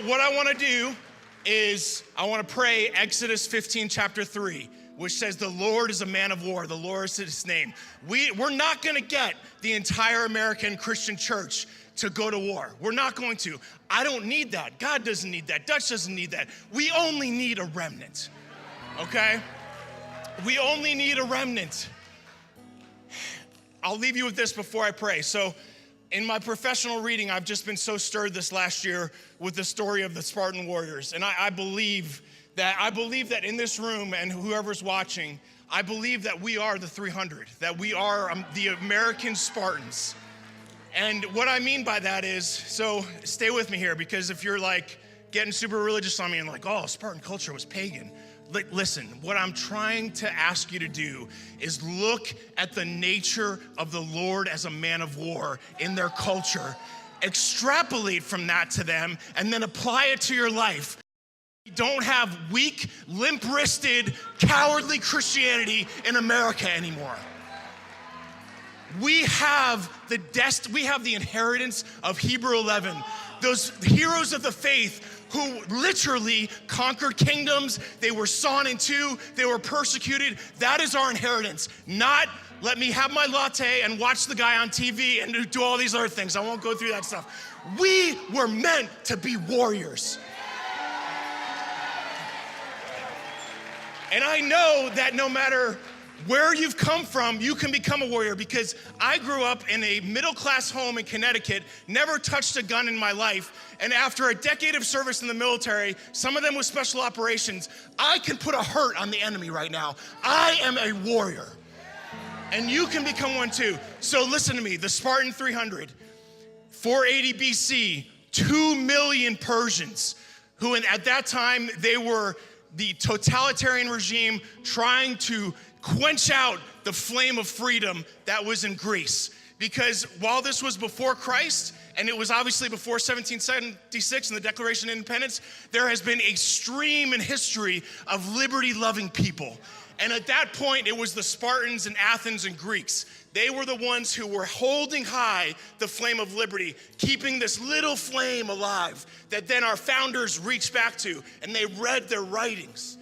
What I want to do is I want to pray Exodus 15, chapter 3, which says the Lord is a man of war. The Lord is his name. We're not going to get the entire American Christian church to go to war. We're not going to. I don't need that. God doesn't need that. Dutch doesn't need that. We only need a remnant, okay? We only need a remnant. I'll leave you with this before I pray. So in my professional reading, I've just been so stirred this last year with the story of the Spartan warriors. And I believe that in this room and whoever's watching, I believe that we are the 300, that we are the American Spartans. And what I mean by that is, so stay with me here, because if you're like getting super religious on me and like, oh, Spartan culture was pagan. Listen, what I'm trying to ask you to do is look at the nature of the Lord as a man of war in their culture, extrapolate from that to them, and then apply it to your life. You don't have weak, limp-wristed, cowardly Christianity in America anymore. We have the inheritance of Hebrew 11, those heroes of the faith who literally conquered kingdoms. They were sawn in two, they were persecuted. That is our inheritance, not let me have my latte and watch the guy on TV and do all these other things. I won't go through that stuff. We were meant to be warriors. And I know that no matter where you've come from, you can become a warrior, because I grew up in a middle-class home in Connecticut, never touched a gun in my life, and after a decade of service in the military, some of them with special operations, I can put a hurt on the enemy right now. I am a warrior, and you can become one too. So listen to me, the Spartan 300, 480 BC, 2 million Persians, who at that time, they were the totalitarian regime trying to quench out the flame of freedom that was in Greece. Because while this was before Christ, and it was obviously before 1776 and the Declaration of Independence, there has been a stream in history of liberty-loving people. And at that point, it was the Spartans and Athens and Greeks. They were the ones who were holding high the flame of liberty, keeping this little flame alive that then our founders reached back to, and they read their writings.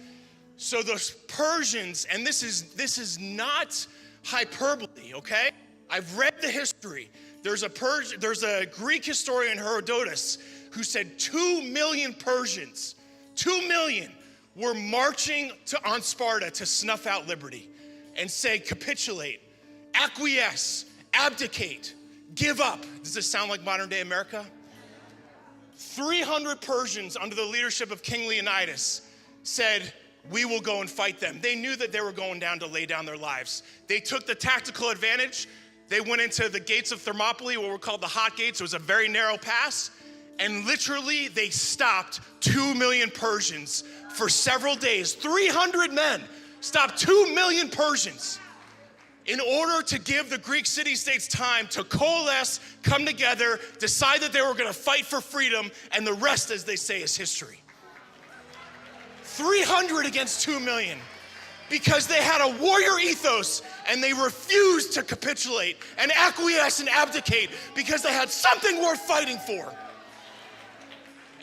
So the Persians, and this is not hyperbole, okay? I've read the history. There's a Greek historian, Herodotus, who said 2 million Persians, 2 million, were marching on Sparta to snuff out liberty and say, capitulate, acquiesce, abdicate, give up. Does this sound like modern day America? 300 Persians under the leadership of King Leonidas said, we will go and fight them. They knew that they were going down to lay down their lives. They took the tactical advantage. They went into the gates of Thermopylae, what were called the hot gates. It was a very narrow pass. And literally they stopped 2 million Persians for several days. 300 men stopped 2 million Persians in order to give the Greek city-states time to coalesce, come together, decide that they were gonna fight for freedom, and the rest, as they say, is history. 300 against 2 million, because they had a warrior ethos and they refused to capitulate and acquiesce and abdicate because they had something worth fighting for.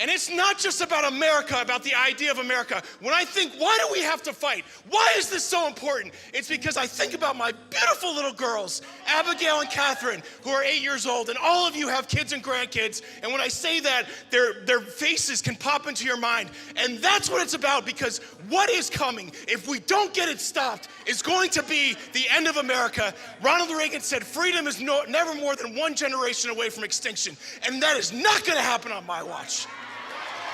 And it's not just about America, about the idea of America. When I think, why do we have to fight? Why is this so important? It's because I think about my beautiful little girls, Abigail and Catherine, who are 8 years old, and all of you have kids and grandkids. And when I say that, their faces can pop into your mind. And that's what it's about, because what is coming, if we don't get it stopped, is going to be the end of America. Ronald Reagan said, freedom is never more than one generation away from extinction. And that is not gonna happen on my watch.